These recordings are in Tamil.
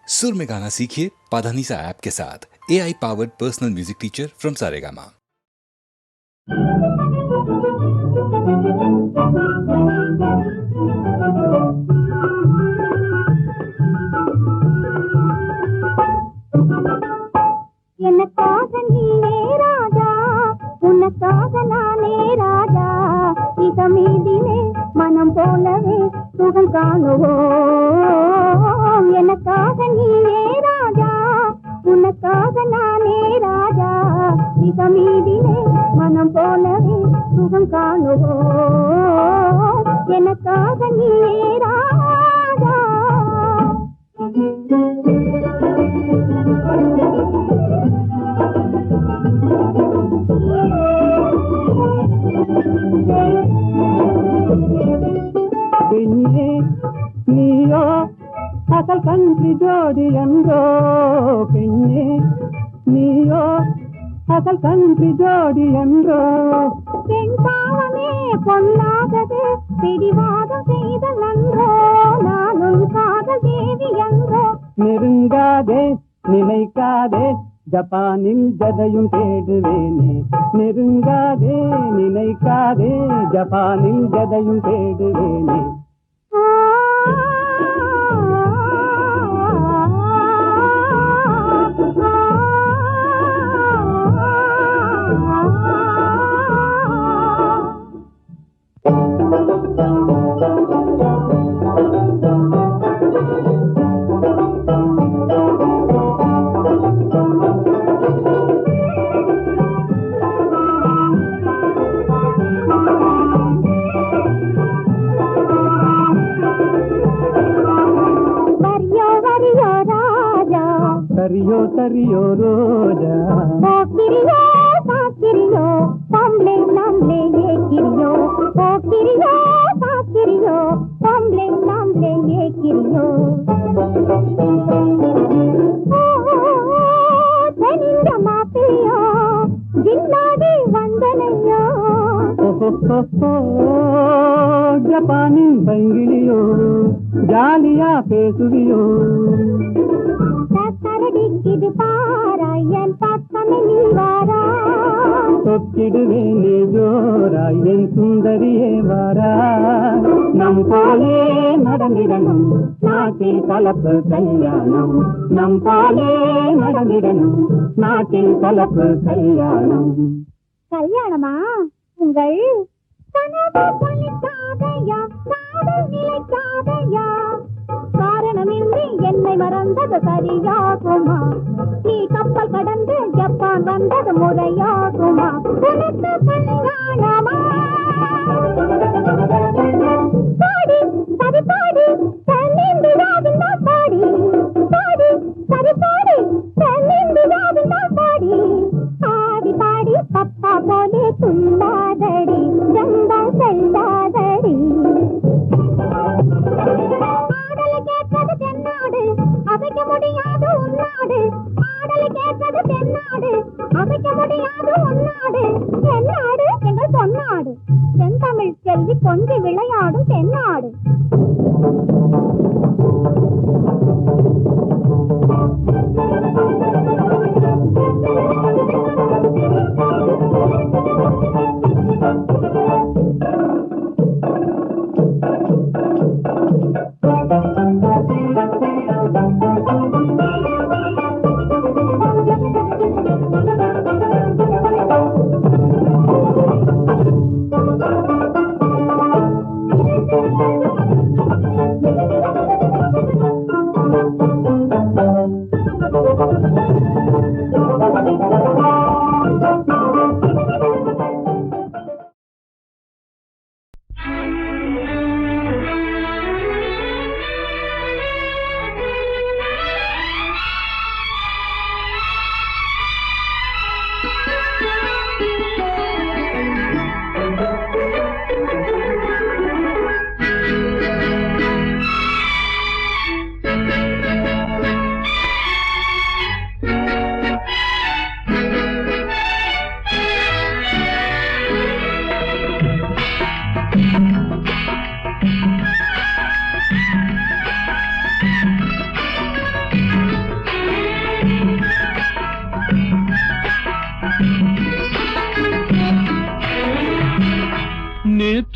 सुर में गाना सीखिए पाधानीसा ऐप के साथ। AI powered personal music teacher from Saregama. எனக்காக நீயே ராஜா, உனக்காக நானே ராஜா, இதமீதிலே மனம் போலவே சுகம் காணுவோம். எனக்காக நீயே ராஜா, உனக்காக நானே ராஜா, இதமீதிலே மனம் போலவே சுகம் காணுவோம். எனக்காக நீயே ராஜா. பெண்ணே நீயோ அசல் கன்றி ஜோடி என்றோ, பெண்ணே நீயோ அசல் கன்றி ஜோடி என்றோ. பெண் பாவமே பொல்லாதது, பிடிவாதம் செய்தல் நன்றோ, நானும் காதல் தேவி என்றோ. நெருங்காதே நினைக்காதே ஜப்பானில் ஜதையும் தேடுவேனே. நெருங்காதே நினைக்காதே ஜப்பானில் ஜதையும் தேடுவேனே. சரியோ சரியோ ரோஜா, போக்கிரியோ சாக்கிரியோ, பொம்பளை நாம்ளே ஏக்கிரியோ. போக்கிரியோ சாக்கிரியோ, பொம்பளை நாம்ளே ஏக்கிரியோ. தெரிந்த மாப்பிளையோ, ஜில்லாடி வந்தனையோ. ஜப்பானின் பைங்கிலியோ, ஜாலியா பேசுவியோ. இது பாராயன் பக்கமே நீ வாரா, தொக்கிடுவேன் நீ ஜோராய் என் சுந்தரியே வாரா. நம் போலே நடந்திடணும் நாட்டில் கலப்பு கல்யாணம், நம் போலே நடந்திடணும் நாட்டில் கலப்பு கல்யாணம். கல்யாணமா? உங்கள் கனவு பலிக்காதையா, காதல் நிலைக்காதையா, காரணமின்றி என்னை மறந்தது சரியாகுமா? நீ கப்பல் கடந்து ஜப்பான் வந்தது முறையாகுமா? உனக்கு கல்யாணமா? பாடி சரி பாடி தென்னிந்து ராவிந்தா பாடி, பாடி சரி பாடி தென்னிந்து ராவிந்தா பாடி. ஆடி பாடி பப்பா போலே துள்ளாதடி, ஜம்பம் செல்லாதடி. ஆடலை கேட்பது தென்னாடு, அமைக்க முடியாது உன்னாடு. ஆடலை கேட்பது தென்னாடு, அமைக்க முடியாது உன்னாடு. தென்னாடு எங்கள் பொன்னாடு, தென்தமிழ் செல்வி கொஞ்சி விளையாடும் தென்னாடு.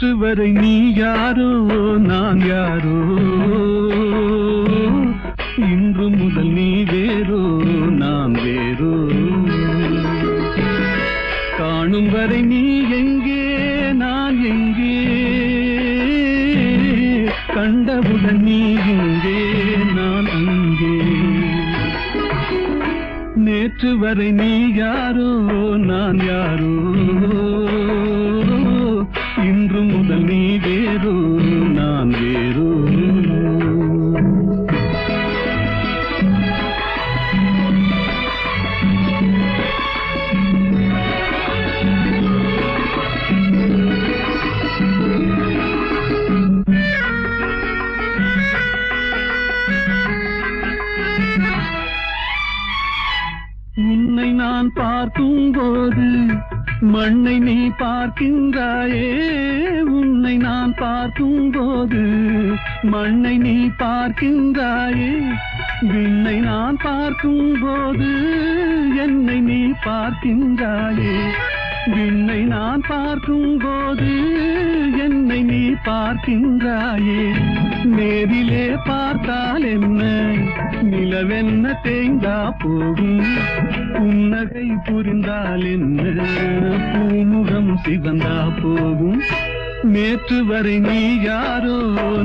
நேற்று வரை நீ யாரோ நான் யாரோ, இன்று முதல் நீ வேறோ நான் வேறோ. காணும் வரை நீ எங்கே நான் எங்கே, கண்டவுடன் நீ இங்கே நான் அங்கே. நேற்று வரை நீ யாரோ நான் யாரோ, இன்று முதல் நீ வேறோ நான் வேறோ. உன்னை நான் பார்க்கும் போது மண்ணை நீ பார்க்கின்றாயே, உன்னை நான் பார்க்கும் போது மண்ணை நீ பார்க்கின்றாயே. விண்ணை நான் பார்க்கும் போது என்னை நீ பார்க்கின்றாயே, விண்ணை நான் பார்க்கும் போது என்னை நீ பார்க்கின்றாயே. நேரிலே பார்த்தால் என்ன நிலவென்ன தேய்ந்தா போகும், புன்னகை புரிந்தால் என்ன பூமுகம் சிவந்தா போகும். நேற்று வரை நீ யாரோ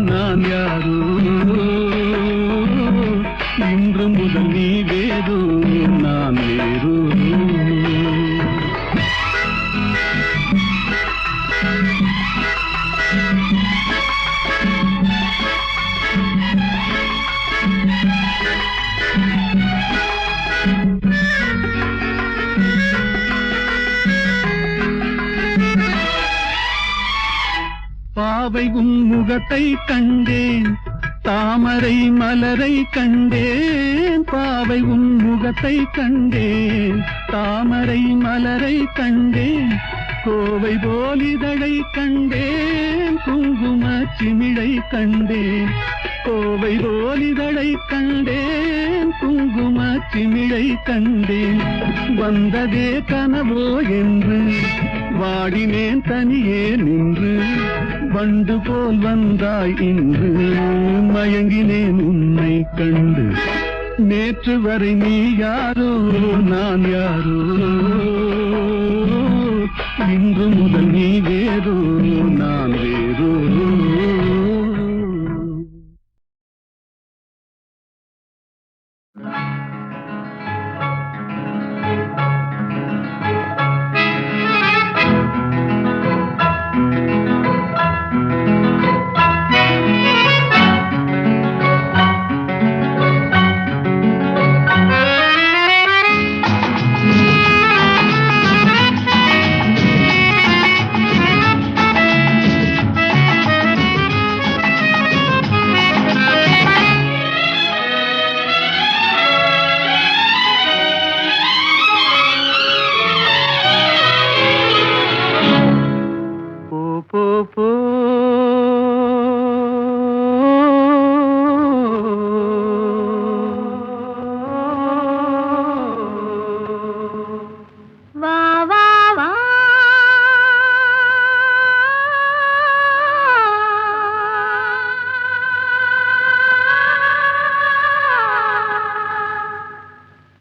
நான் யாரோ, இன்று முதல் நீ வேறோ நான் வேறோ. பாவை உன் முகத்தை கண்டேன், தாமரை மலரை கண்டேன். பாவை உன் முகத்தை கண்டேன், தாமரை மலரை கண்டேன். கோவை போலிதழை கண்டேன், குங்கும சிமிழை கண்டேன். கோவை போலிதழை கண்டேன், குங்கும சிமிழை கண்டேன். வந்ததே கனவோ என்று வாடினேன் தனியே நின்று, வண்டு போல் வந்தாய் இன்று மயங்கினேன் உன்னை கண்டு. நேற்று வரை நீ யாரோ நான் யாரோ, இன்று முதல் நீ வேறோ நான் வேறோ.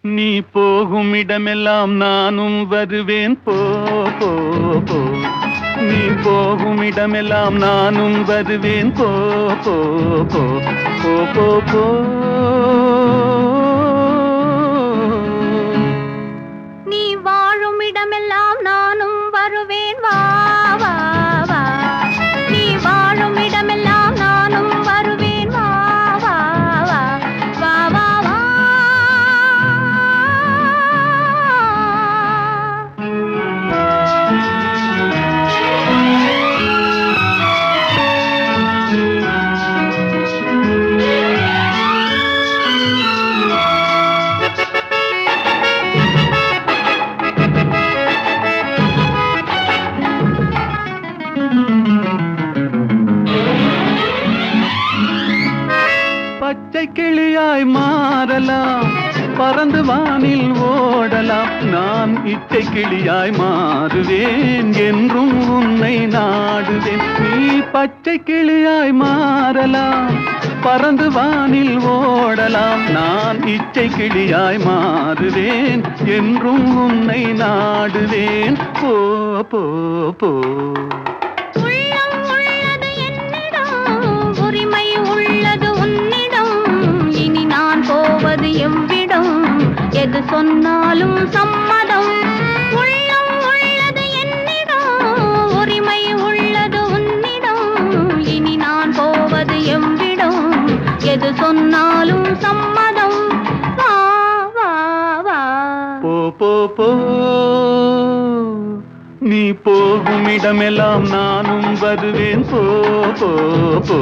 நீ போகும் இடமெல்லாம் நானும் வருவேன் போ போ போ. நீ போகும் இடமெல்லாம் நானும் வருவேன் போ போ போ போ போ போ. நீ வாழும் இடமெல்லாம் நானும் வருவேன் வா வா வா. நீ வாழும் இடமெல்லாம் நானும் வருவேன் வா வா வா வா வா வா. பச்சை கிளியாய் மாறலாம், பறந்து வானில் ஓடலாம், நான் இச்சை கிளியாய் மாறுவேன், என்றும் உன்னை நாடுவேன். நீ பச்சை கிளியாய் மாறலாம், பறந்து வானில் ஓடலாம், நான் இச்சை கிளியாய் மாறுவேன், என்றும் உன்னை நாடுவேன். போ போ போ. உள்ளம் உள்ளது என்னிடம், உரிமை உள்ளது உன்னிடம், இனி நான் போவது எவ்விடம், எது சொன்னாலும் சம்மதம். உள்ளம் உள்ளது என்னிடம், உரிமை உள்ளது உன்னிடம், இனி நான் போவது எவ்விடம், எது சொன்னாலும் சம்மதம். வா வா வா. போ போ போ. நீ போகும் இடமெல்லாம் நானும் வருவேன். போ போ போ.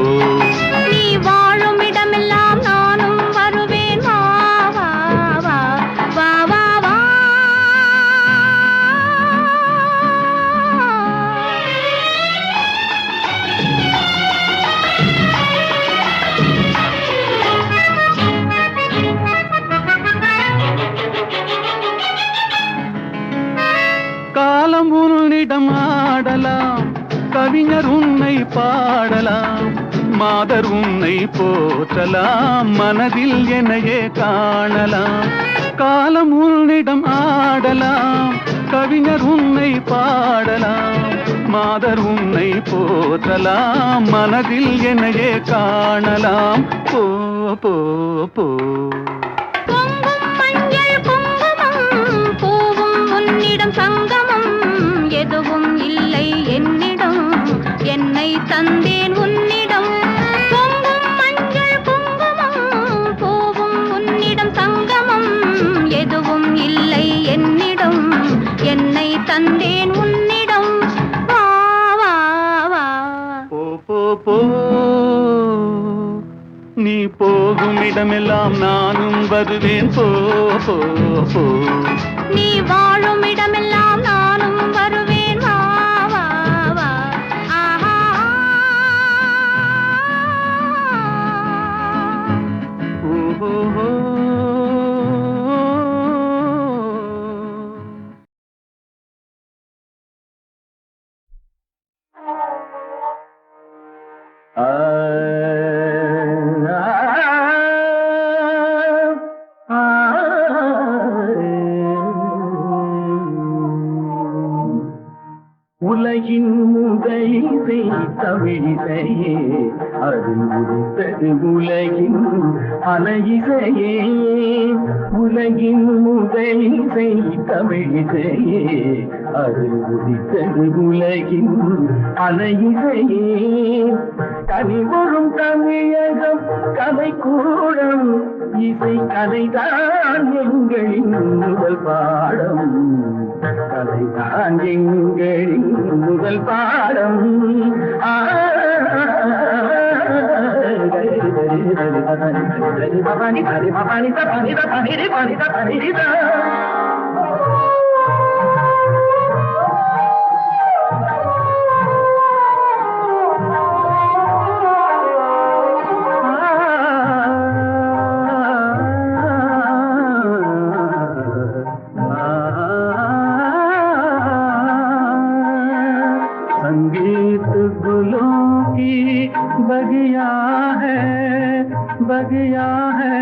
நீ வாழும் இடமெல்லாம் நானும் வருவேன். வா வா வா வா வா வா. காலம் உன்னிடம் ஆடலாம், கவிஞர் உன்னை பாடலாம், மாதர் உன்னை போற்றலாம், மனதில் என்னையே காணலாம். காலம் உன்னிடம் ஆடலாம், கவிஞர் உன்னை பாடலாம், மாதர் உன்னை போற்றலாம், மனதில் என்னையே காணலாம். போ போ போ. பொங்கும் மஞ்சள் குங்குமம், பூவும் உன்னிடம் சங்கமம், எதுவும் இல்லை என்னிடம், என்னை தந்தேன் உன்னிடம். பொங்கும் மஞ்சள் குங்குமம், பூவும் உன்னிடம் சங்கமம், எதுவும் இல்லை என்னிடம், என்னை தந்தேன் உன்னிடம். வா வா வா. போ போ போ. நீ போகும் இடமெல்லாம் நானும் வருவேன். போ போ போ. நீ வாழும் இடமெல்லாம் நானும் வருவேன். வா வா வா. ஆஹா. ஓஹோ. உலகின் முதலிசை தமிழிசையே, அதில் உதித்தது உலகின் அலையிசையே. உலகின் முதலிசை தமிழிசையே, அதில் உதித்தது உலகின் அலையிசையே. கனிவரும் தமிழகம் கலைக்கூடம், இசை கலைதான் எங்களின் முதல் பாடம், கலைதான் எங்களின் முதல் பாடம். संगीत गुलों की बगिया है, बगिया है।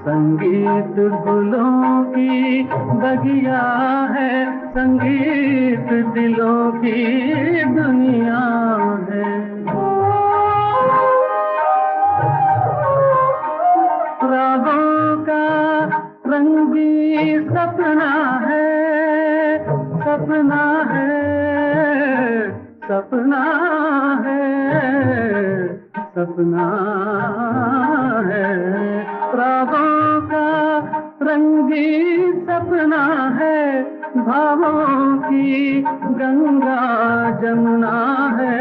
संगीत गुलों की बगिया है, संगीत दिलों की दुनिया है। रागों का रंगी सपना है, सपना है, सपना है, सपना है। रागों का रंगी सपना है, भावों की गंगा जमुना है।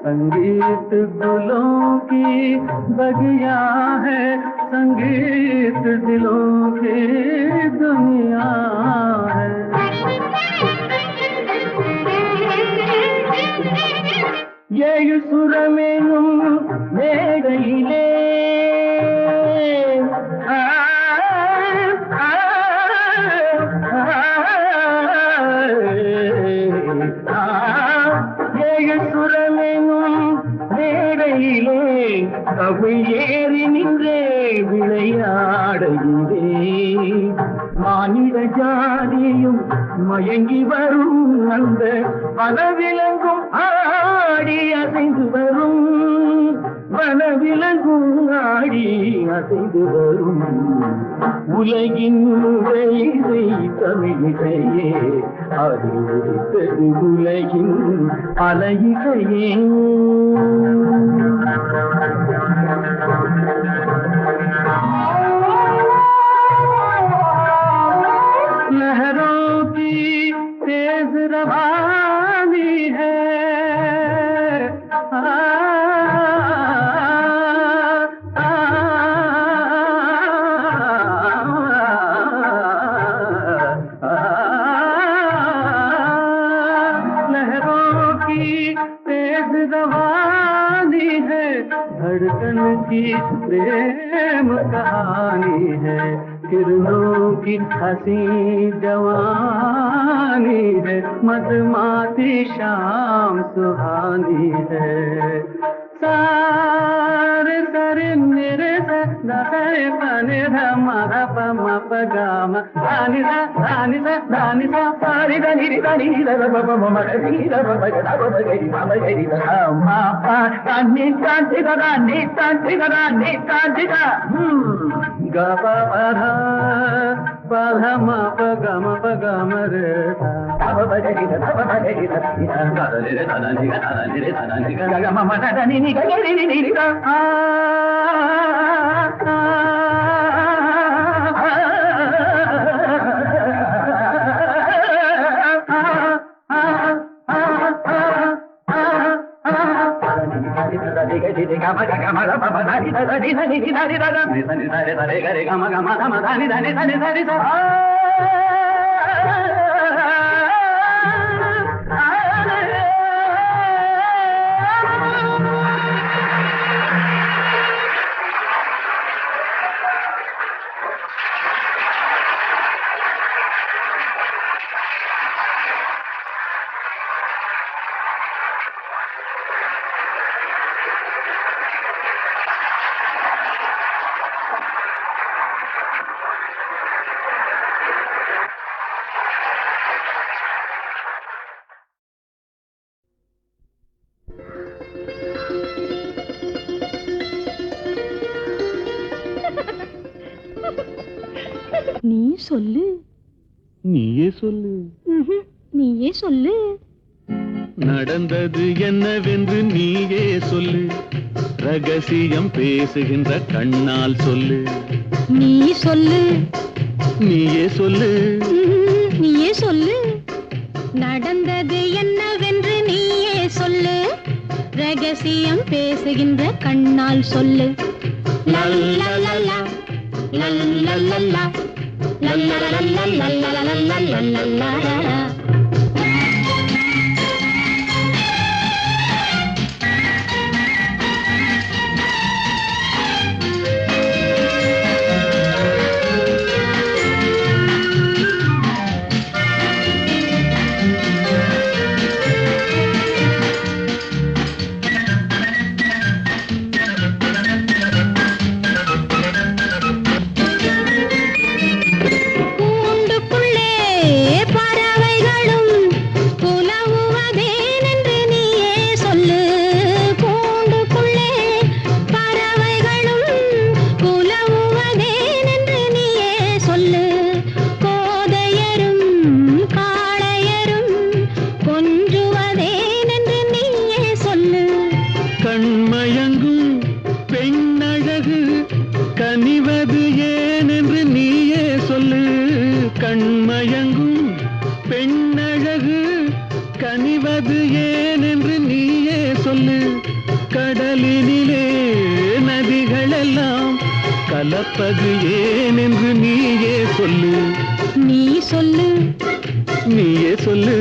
संगीत गुलों की बगिया है, संगीत दिलों की दुनिया है। ஏழு சுரமேனும் மேடையிலே ஏழு சுரமேனும் மேடையிலே தமிழ் ஏறி நின்றே விளையாடுகிறே மானிட ஜாதியும் மயங்கி வரும் அந்த வனவிலங்கும் ஆடி அசைந்து வரும் வனவிலங்கும் ஆடி அசைந்து வரும் உலகின் இசை தமிழிசையே அது ஒழித்தது உலகின் பல இசையே लहरों की तेज रवानी है लहरों की तेज रवानी है धड़कन की प्रेम कहानी है किरणों की हंसी जवानी है मधुमाती शाम सुहानी है सारे सारे मेरे सारे पने धमारा पमा पगाम दानी सा सारी दानी दानी बाबा ममा दी बाबा बाबा गई मामा गई मामा दानी कांति का गपा पधा मा पगम रे बाबा गई बाबा गई रे दानी गा मामा दानी नी गा नी गा நீ சொல்லு நீயே சொல்லு நீயே சொல்லு நடந்தது என்னவென்று நீயே சொல்லு ரகசியம் பேசுகின்ற கண்ணால் சொல்லு நீ சொல்லு நீயே சொல்லு நீயே சொல்லு நடந்தது என்னவென்று நீயே சொல்லு ரகசியம் பேசுகின்ற கண்ணால் சொல்லு லல்லலலா லல்லலலா லல்லலலலா கலப்பது ஏன் என்று நீயே சொல்லு நீ சொல்லு நீயே சொல்லு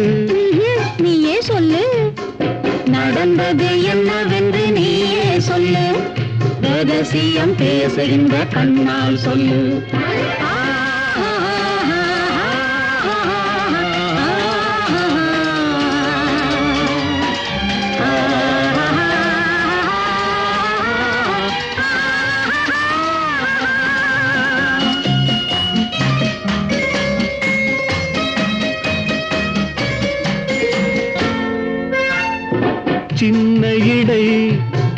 நீயே சொல்லு நடந்தது என்னவென்று நீயே சொல்லு, ரகசியம் பேசுகின்ற கண்ணால் சொல்லு. சின்ன இடை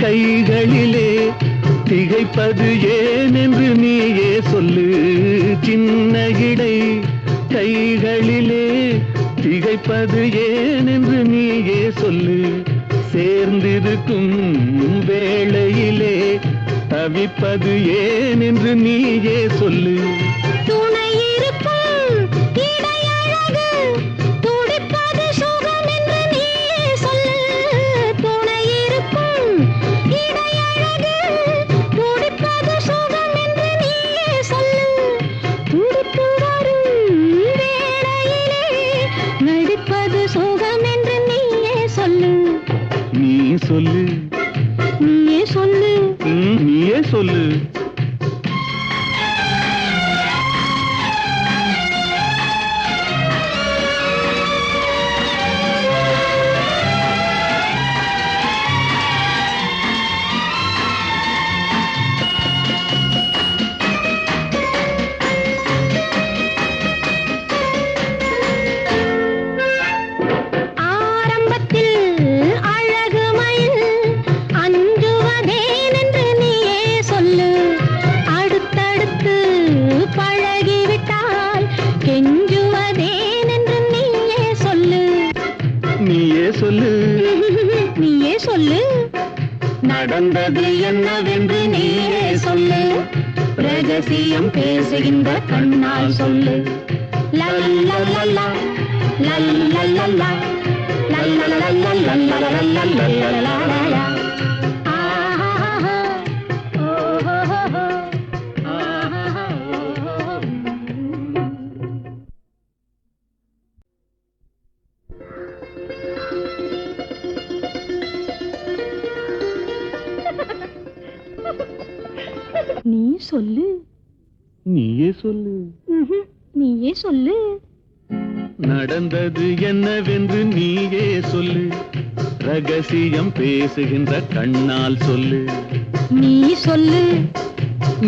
கைகளிலே திகைப்பது ஏன் என்று நீயே சொல்லு. சின்ன இடை கைகளிலே திகைப்பது ஏன் என்று நீயே சொல்லு. சேர்ந்திருக்கும் வேளையிலே தவிப்பது ஏன் என்று நீயே சொல்லு. சொல்லு, நீயே சொல்லு, நீயே சொல்லு. நீயே சொல்லு, நடந்தது என்னவென்று நீயே சொல்லு, ரகசியம் பேசுகின்ற கண்ணால் சொல்லு. லல்லல்லல்லா லல்லல்லல்லா லல்லல்லல்லா. நீ சொல்லு, நீயே சொல்லு, நீயே சொல்லு. நடந்தது என்னவென்று நீயே சொல்லு, ரகசியம் பேசுகின்ற கண்ணால் சொல்லு. நீ சொல்லு,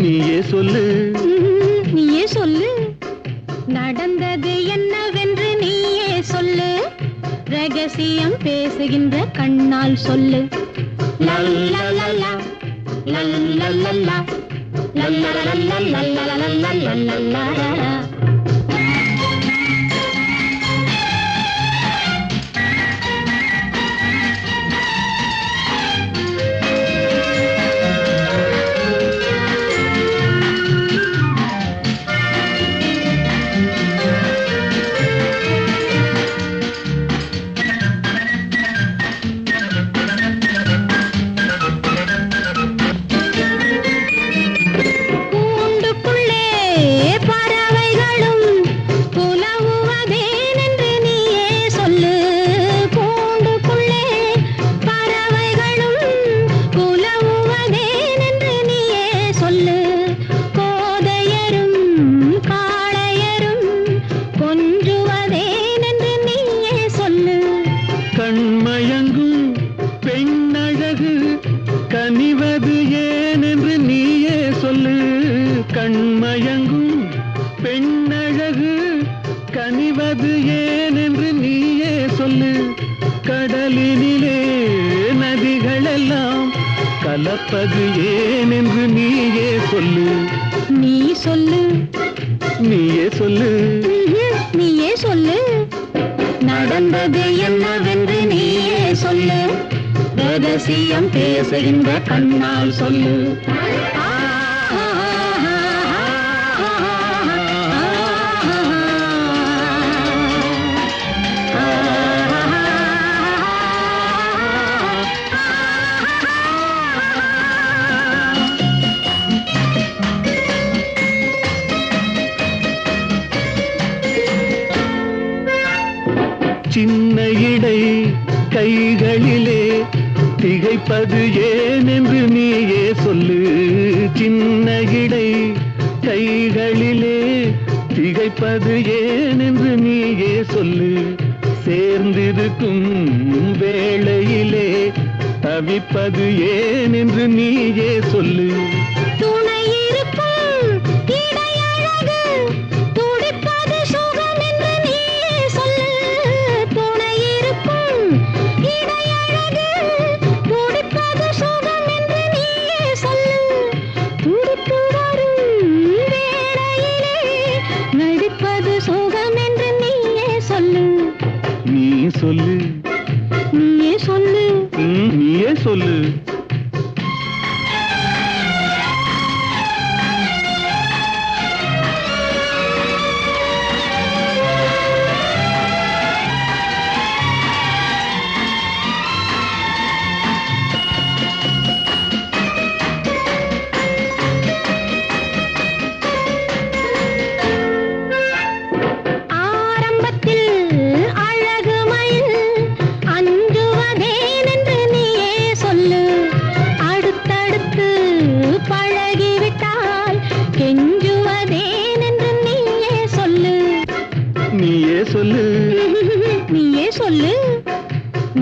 நீயே சொல்லு, நீயே சொல்லு. நடந்தது என்னவென்று நீயே சொல்லு, ரகசியம் பேசுகின்ற கண்ணால் சொல்லு. லல்லல்லல்லா லல்லல்லல்லா லல்லல்லல்லா. கண்மயங்கும் பெண்ணழகு கனிவது ஏன் என்று நீயே சொல்லு. கடலினிலே நதிகளெல்லாம் கலப்பது ஏன் என்று நீயே சொல்லு. நீ சொல்லு, நீயே சொல்லு, நீயே சொல்லு. நடந்தது என்னவென்று நீயே சொல்லு, ரகசியம் பேசுகின்ற கண்ணால் சொல்லு. சின்ன இடை கைகளிலே திகைப்பது ஏன் என்று நீயே சொல்லு. சின்ன இடை கைகளிலே திகைப்பது ஏன் என்று நீயே சொல்லு. சேர்ந்திருக்கும் வேளையிலே தவிப்பது ஏன் என்று நீயே சொல்லு. சொல்லு, நீயே சொல்லு, நீயே சொல்லு.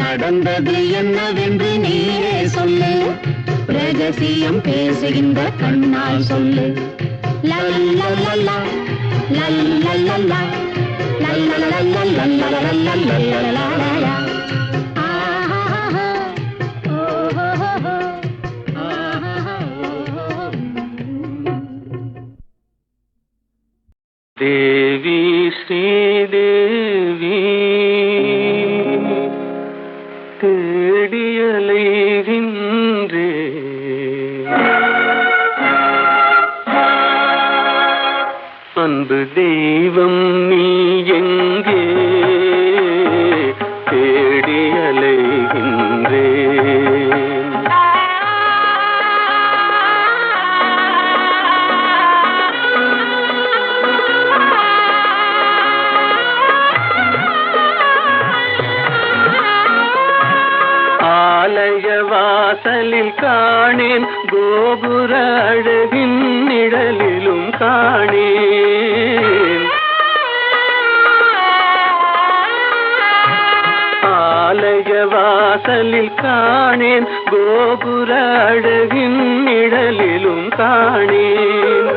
நடந்தது என்னவென்று நீயே சொல்லு. ரகசியம் பேசுகின்ற கண்ணால் சொல்லு. லல்லல்லல்லா லல்லல்லல்லா லல்லல்லல்லா. தேவி ஸ்ரீதேவி தேடியலைகின்றே. அன்பு தெய்வம் நீ எங்கே தேடியலைகின்றே. ஆலய வாசலில் காணேன், கோபுர அழகின் நிழலிலும் காணேன். ஆலய வாசலில் காணேன், கோபுர அழகின் நிழலிலும் காணேன்.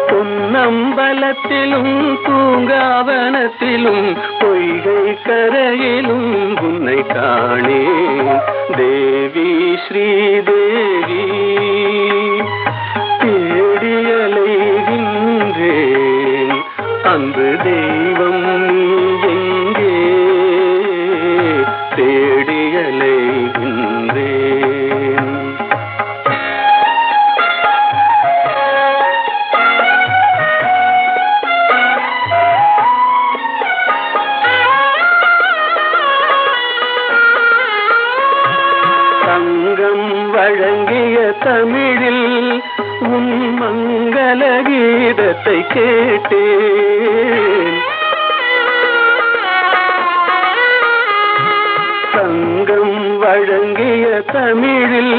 பொன்னம்பலத்திலும் பூங்காவனத்திலும் பொய்கை கரையிலும் உன்னை காணேன். தேவி ஸ்ரீதேவி தேடியலைகின்றேன். அன்பு தெய்வம் நீ எங்கே தேடியலைகின்றேன். தங்கம் வழங்கிய தமிழில் உன் மங்கள கீதத்தை கேட்டேன். தங்கம் வழங்கிய தமிழில்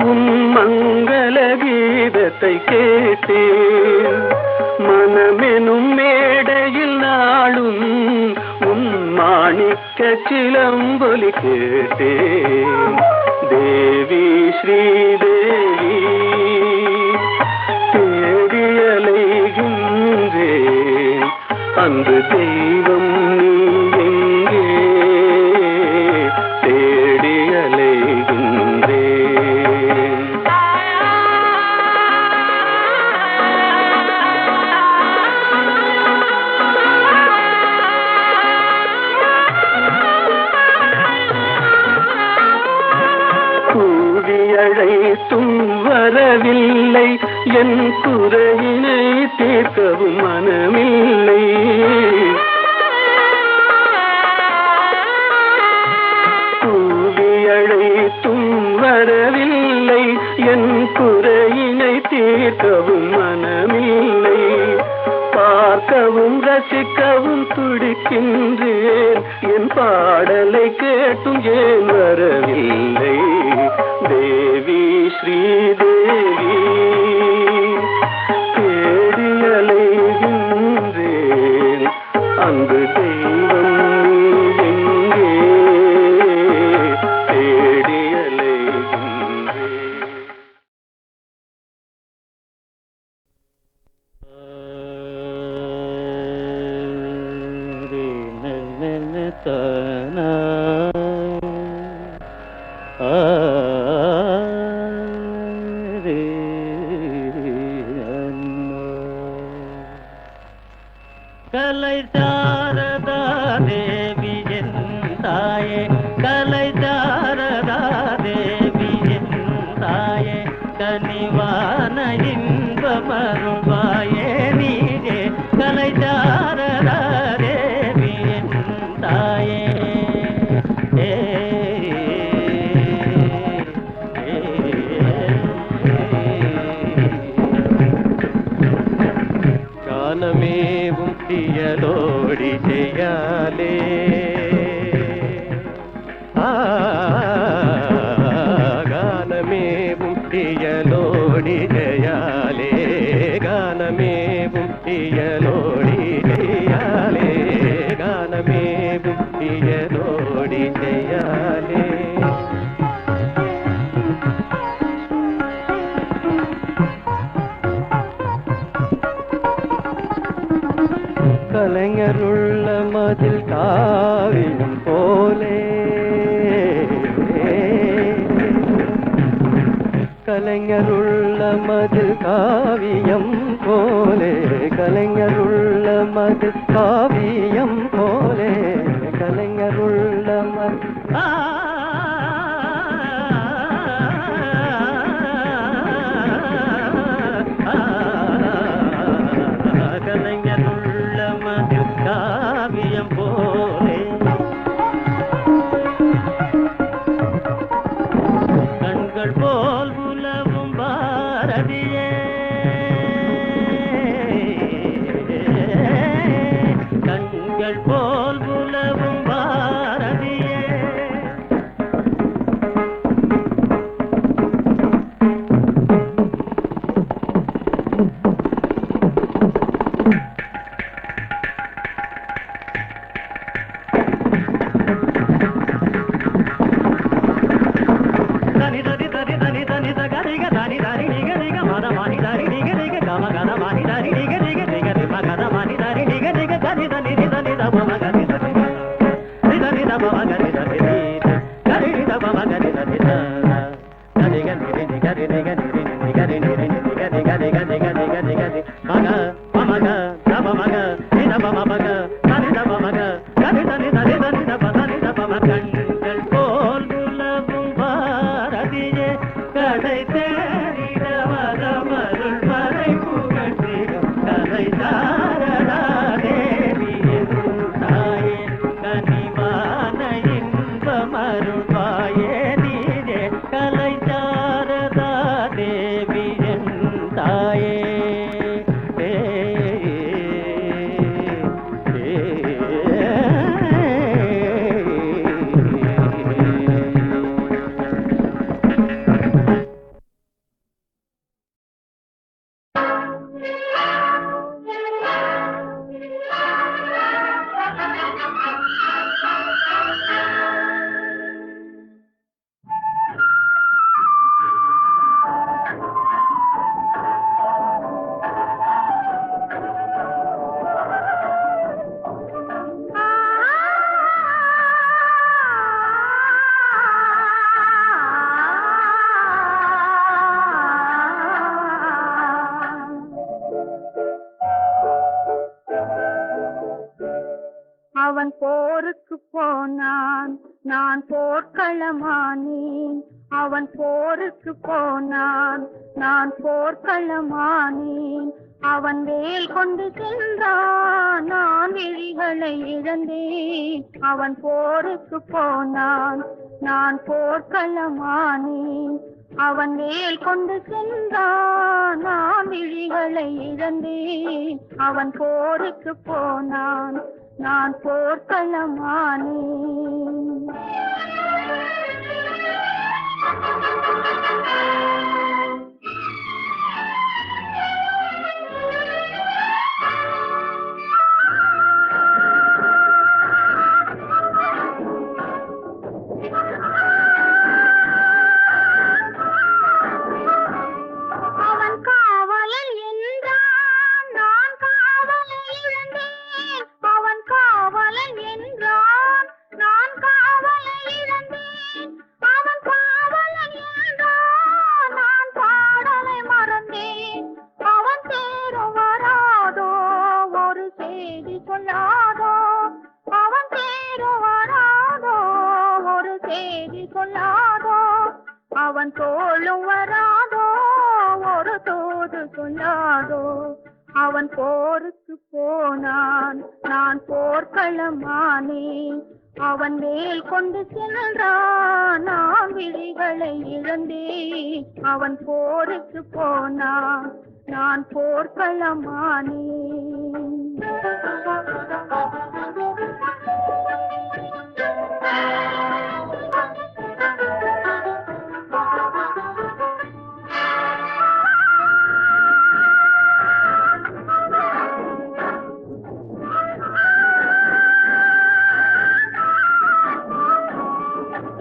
உன் மங்கள கீதத்தை கேட்டேன். மனமெனும் மேடையில் நாளும் உன் மாணிக்க சிலம்பொலி கேட்டேன். தேவி ஸ்ரீதேவி தேடியலைகின்றேன். அன்பு தெய்வம் நீ எங்கே தேடியலைகின்றேன். அழைத்தும் வரவில்லை, என் குறையினை தீர்க்கவும் மனமில்லை. கூவி அழைத்தும் வரவில்லை, என் குறையினை தீர்க்கவும் மனமில்லை. பார்க்கவும் ரசிக்கவும் துடிக்கின்றேன், என் பாடலை கேட்டும் ஏன் வரவில்லை. ஸ்ரீதேவி தேடியலைகின்றேன் அன்பு தெய்வம் எங்கே கலை சாரதா தேவி என் தாயே கலை சாரதா தேவி என் தாயே கனிவான இன்பமருள்வாயே நீயே கலை சாரதா தேவி என் தாயே கானமேவும் தியலோடி செய்யாலே கானமேவும் தியலோடி ஜெயாலே கானமேவும் தியலோடி ஜெயாலே கானமேவும் தியலோடி ஜெயாலே கலைஞருள்ள மதில் காவியம் போலே கலைஞருள்ள மதில் காவியம் போலே கலைஞருள்ள மதில் காவியம் போலே கலைஞருள்ள மதில் கலைஞருள்ள மதில் காவியம் போலே கண்கள் போல் உலவும் பாரதியே கண்கள் போல் உலவும் பாரதியே கண்கள் போல் உலவும் பாரதியே கடை தேடிடவதமருள் மறை புகழ்ந்திடும் கலை சாரதா தேவி தாயே கனிவான இன்பமருள்வாயே நீயே கலை சாரதா தேவி தாயே அவன் போருக்கு போனான் நான் போர்க்களமானேன் அவன் போருக்கு போனான் நான் போர்க்களமானேன் அவன் வேல் கொண்டு சென்றான் நான் விழிகளை இழந்தேன் அவன் போருக்கு போனான் நான் போர்க்களமானேன் அவன் வேல் கொண்டு சென்றான் நான் விழிகளை இழந்தேன் அவன் போருக்கு போனான் நான் போர்க்களமானேன் அவன் தோளும் வராதோ ஒரு தோது சொல்லாதோ. அவன் போருக்கு போனான், நான் போர்க்களமானேன். அவன் மேல் கொண்டு சென்றான், நான் விழிகளை இழந்தேன். அவன் போருக்கு போனான், நான் போர்க்களமானேன்.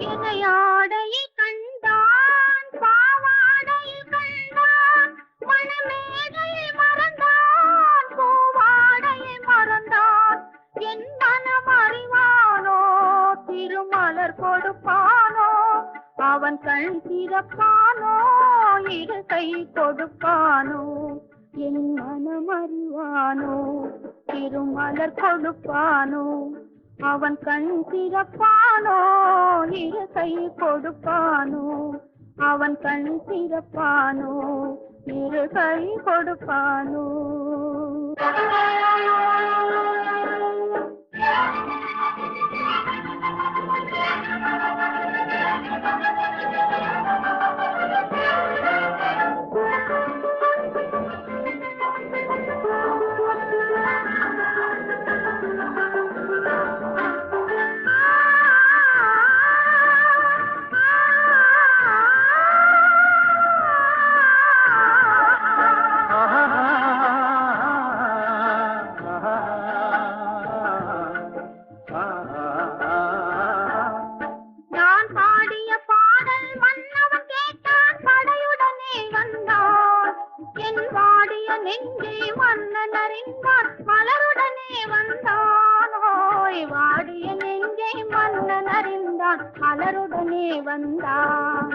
இணையாடையில் கண்டான், பாவாடையில் கண்டான், மணமேடையில் மறந்தான், பூவாடையில் மறந்தான். என் மனம் அறிவானோ, திருமலர் கொடுப்பானோ, அவன் கண் திறப்பானோ, இரு கை கொடுப்பானோ. என் மனம் அறிவானோ, திருமலர் கொடுப்பானோ, அவன் கண் திறப்பானோ, இரு கை கொடுப்பானோ. அவன் கண் திறப்பானோ, இரு கை கொடுப்பானோ. மலருடனே வந்தான்.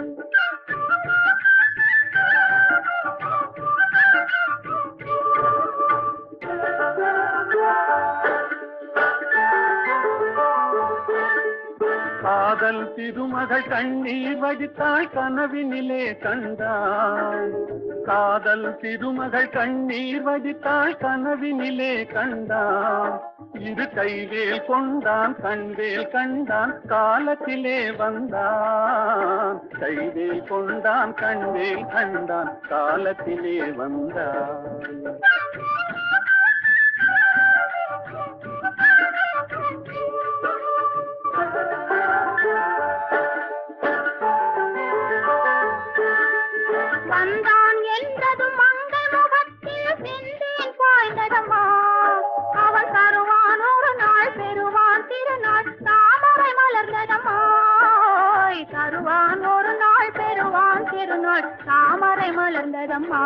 காதல் திருமகள் கண்ணீர் வடித்தாள், கனவினிலே கண்டாள். காதல் திருமகள் கண்ணீர் வடித்தாள், கனவினிலே கண்டான். இரு கைவேல் கொண்டான், கண்வேல் கண்டான், காலத்திலே வந்தான். கைவேல் கொண்டான், கண்வேல் கண்டான், காலத்திலே வந்தான். வந்தான் என்றதும் மங்கை முகத்தில் செந்தேன் பாய்ந்ததம்மா. அவன் தருவான் ஒரு நாள், பெறுவான் திருநாள், தாமரை மலர்ந்ததம்மா. தருவான் ஒரு நாள், பெறுவான் திருநாள், தாமரை மலர்ந்ததம்மா.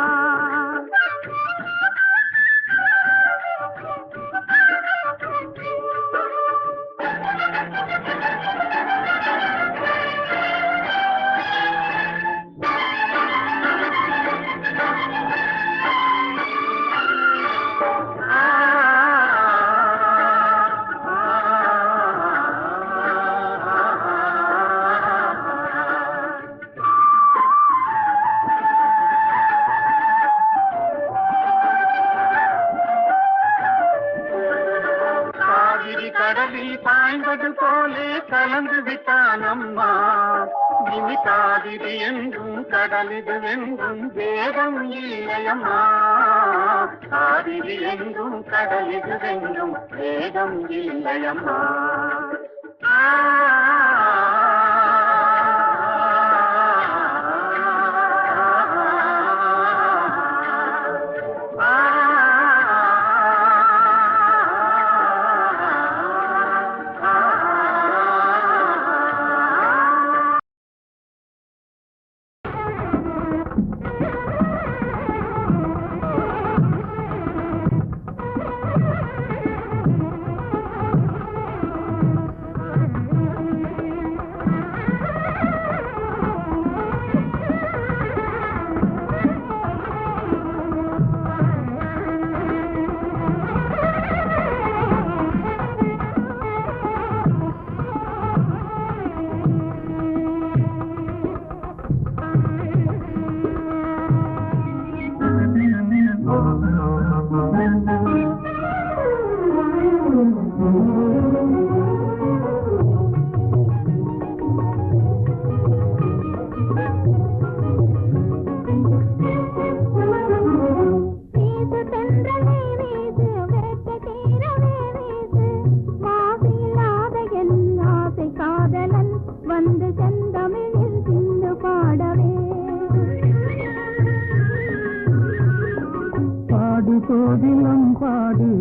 கடலில் பாய்ந்தது போலே கலந்து விட்டான் அம்மா. இனி காவிரி என்றும் கடலிது வென்றும் வேதம் இல்லையம்மா. காவிரி என்றும் கடலிது வென்றும் வேதம் இல்லையம்மா.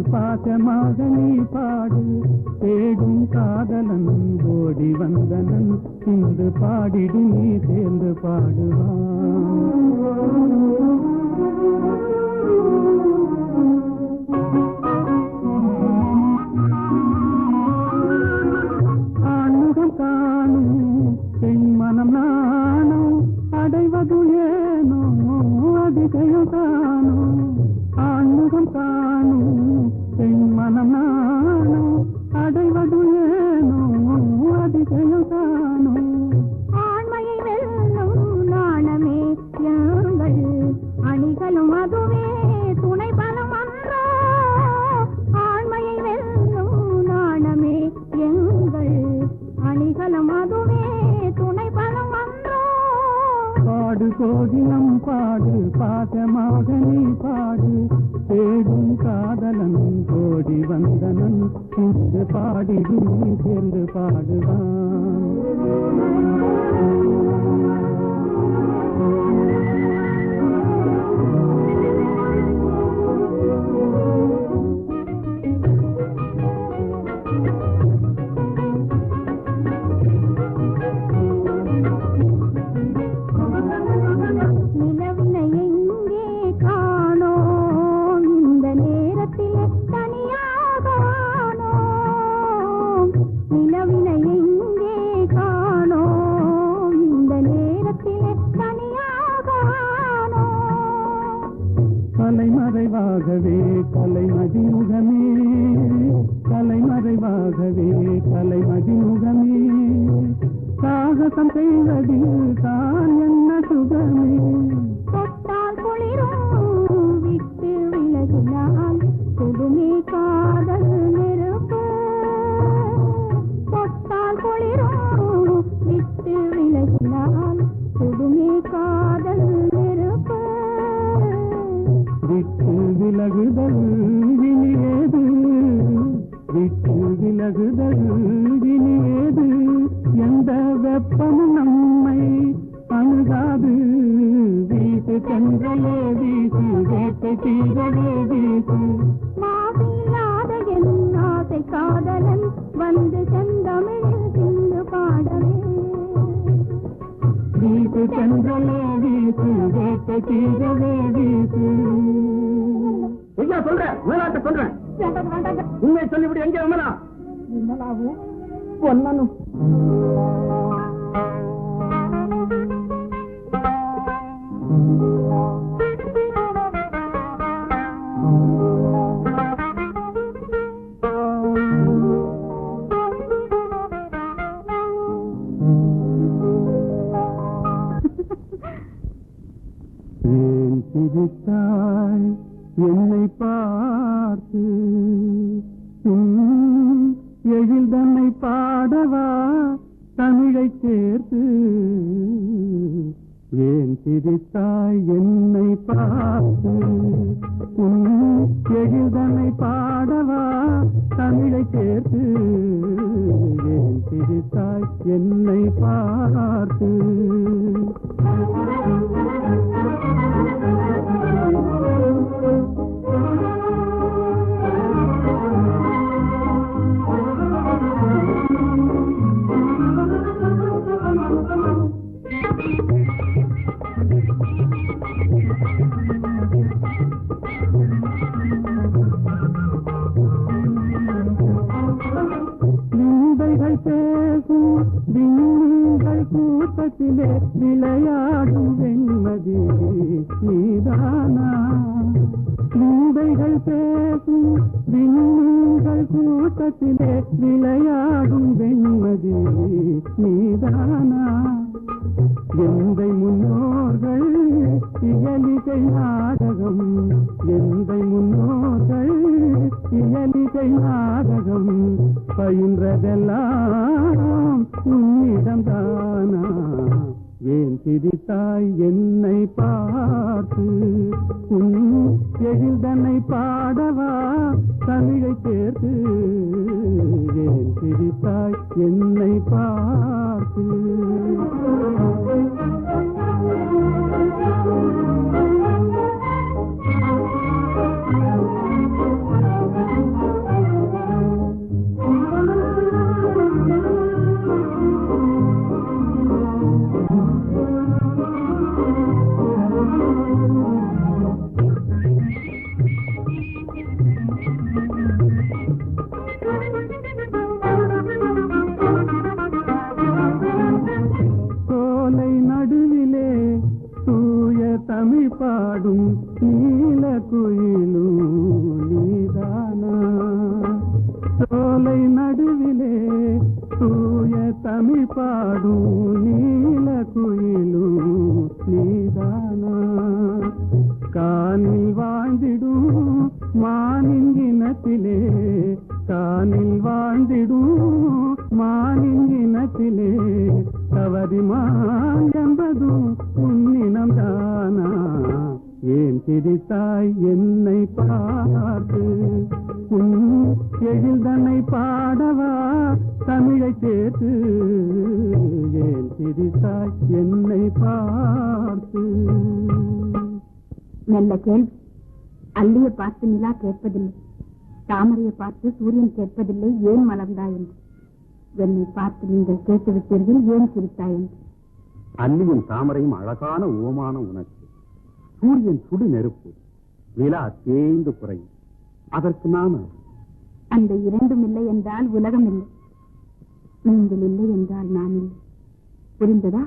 பாசமாக நீ பாடு தேடும் காதலன் ஓடி வந்தனன் இன்று பாடிடு நீ சேர்ந்து பாடுவான் ஆண்முகம் காணும் என் மனம் நானும் அடைவது ஏனோ அதிசயம் காணும் ஆண்முகம் காணும் என் மனம் நானும் அடைவது ஏனோ அதிசயம் காணும் ஆண்மையை வெல்லும் நாணமே யாங்கள் அணிகளும் அதுவே துணை பலம் அன்றோ ஆண்மையை வெல்லும் நாணமே எங்கள் அணிகளும் அதுவே துணை பலம் அன்றோ பாடு கோகிலம் பாடு பாசமாக நீ பாடு தேடும் காதலன் கோடி வந்தனன் இன்று பாடிடு நீ சேர்ந்து பாடுவான் கலைமறைவாகவே கலைமதிமுகமே கலைமறைவாகவே கலைமதிமுகமே சாகசம் செய்வதில் தான் என்ன சுகமே தொட்டால் குளிரும் விட்டு விலகினால் புதுமை காதல் நெருப்பு தொட்டால் குளிரும் விட்டு விலகினால் புதுமை காதல் நெருப்பு விட்டு விலகுதல் வினியேது விட்டு விலகுதல் வினியேது எந்த வெப்பமும் நம்மை அணுகாது வீட்டு சென்றலே வீசு வேட்டை தீரவே வீசு மாசில்லாத என் ஆசை காதலன் வந்து செந்தமிழில் சிந்து பாடவே வீட்டு சென்றலே வீசு வேட்டை தீரவே வீசு ஐயா சொல்றேன் மேலாட்ட சொல்றேன் உண்மை சொல்லிவிடு எங்கே அமலா விமலாவும் பொன்னனும் ஏன் சிரித்தாய் என்னை பார்த்து எழில் தன்னை பாடவா தமிழை சேர்த்து ஏன் சிரித்தாய் என்னை பார்த்து எழில் தன்னை பாடவா தமிழை சேர்த்து ஏன் சிரித்தாய் என்னை பார்த்து நிந்தைகள் பேசும் விண்மீன்கள் கூட்டத்திலே விளையாடும் வெண்மதி நீதானா நிந்தைகள் பேசும் விண்மீன்கள் கூட்டத்திலே விளையாடும் வெண்மதி நீதானா எந்தை முன்னோர்கள் இயலிசை நாடகம் எந்தை முன்னோர்கள் இயலிசை நாடகம் பயின்றதெல்லாம் உன்னிடம்தானா ஏன் சிரித்தாய் என்னை பார்த்து உன் எழில் தன்னை பாடவா தமிழை சேர்த்து ஏன் சிரித்தாய் என்னை பார்த்து பாடும் நீல குயிலும் நீதானா சோலை நடுவிலே தூய தமிழ் பாடும் நீல குயிலும் நீதானா காணில் வாழ்ந்திடும் மானின் இனத்திலே காணில் வாழ்ந்திடும் மானின் இனத்திலே தவறிமான் என்பதும் உன்னினம் தானா ஏன் சிரித்தாய் என்னை பார்த்து உன் எழில்தனை பாடவா தமிழை சேர்த்து ஏன் சிரித்தாய் என்னை பார்த்து நல்ல கேள்வி. அல்லியை பார்த்து நிலா கேட்பதில்லை, தாமரையை பார்த்து சூரியன் கேட்பதில்லை ஏன் மலர்ந்தாய் என்று. என்னை பார்த்து நீங்கள் கேட்டுவிட்டீர்கள் ஏன் சிரித்தாய் என்று. அல்லியும் தாமரையும் அழகான ஓமானம் உனக்கு. சூரியன் சுடு நெருப்பு, நிலா தேய்ந்து குறையும். அதற்கு நாம அந்த இரண்டும் இல்லை என்றால் உலகம் இல்லை. நீங்கள் இல்லை என்றால் நான் இல்லை. புரிந்ததா?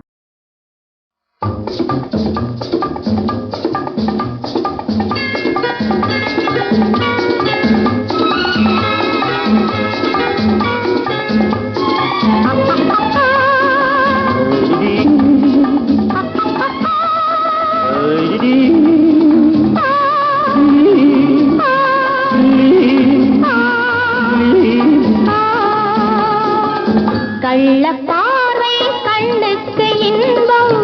கள்ளப்பார்வை கண்ணுக்கு இன்பம்,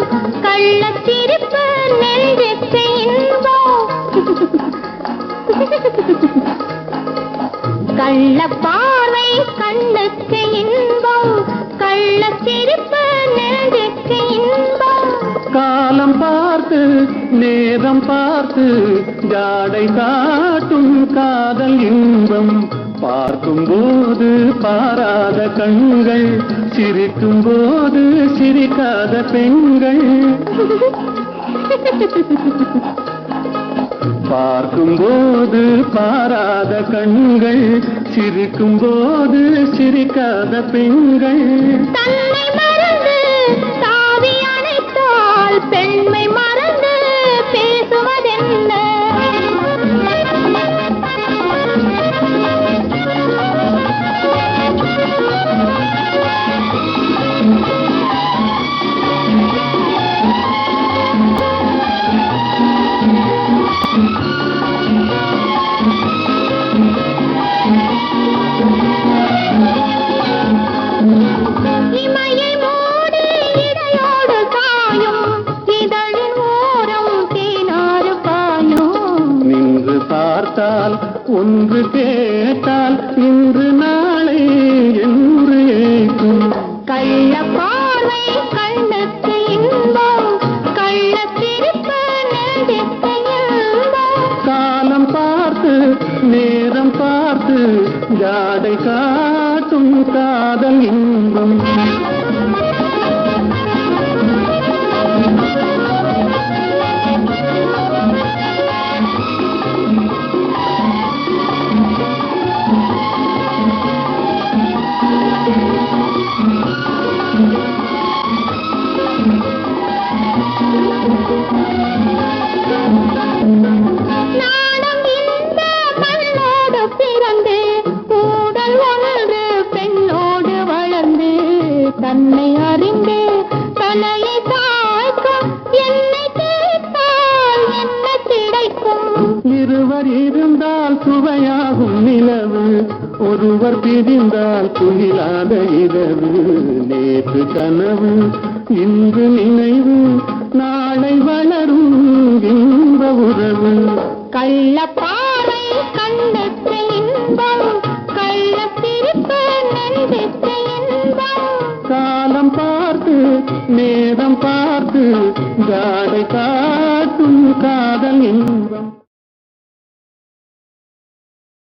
கள்ளச்சிரிப்பு நெஞ்சுக்கு இன்பம். கள்ளப்பார்வை கண்ணுக்கு இன்பம், கள்ளச்சிரிப்பு நெஞ்சுக்கு இன்பம். காலம் பார்த்து நேரம் பார்த்து ஜாடை காட்டும் காதல் இன்பம். பார்க்கும் போது பாராத கண்கள், சிரிக்கும் போது சிரிக்காத பெண்கள். பார்க்கும் போது பாராத கண்கள், சிரிக்கும் போது சிரிக்காத பெண்கள். தன்னை மறந்து தாவி அணைத்தால் பெண்மை மறந்து பேசுவதென்ன? இமையை மூடி இடையோடு சாயும், இதழின் ஓரம் தேனாறு பாயும். நின்று பார்த்தால் ஒன்று கேட்டால் இன்று நாளை என்று ஏற்றும். கள்ள பார்வை கண்ணுக்கு இன்பம், கள்ளச்சிரிப்பு நெஞ்சுக்கு இன்பம். காலம் பார்த்து நேரம் பார்த்து ஜாடை காட்டும் காதல் இன்பம். நாணம் இந்த மண்ணோடு பிறந்து, கூடல் ஒன்று பெண்ணோடு வளர்ந்து, தன்னை அறிந்து தலையை தாய்க்கும். என்னை கேட்டால் என்ன கிடைக்கும்? இருவர் இருந்தால் சுவையாகும் நிலவு, ஒருவர் பிரிந்தால் துயிலாத இரவு. நேற்று கனவு இன்று நினைவு, நாளை வளரும் இன்ப உறவு. கள்ளப்பாவை கண்ணுக்கு இன்பம், கள்ளச்சிரிப்பு நெஞ்சுக்கு இன்பம். காலம் பார்த்து நேரம் பார்த்து ஜாடை காட்டும் காதல் இன்பம்.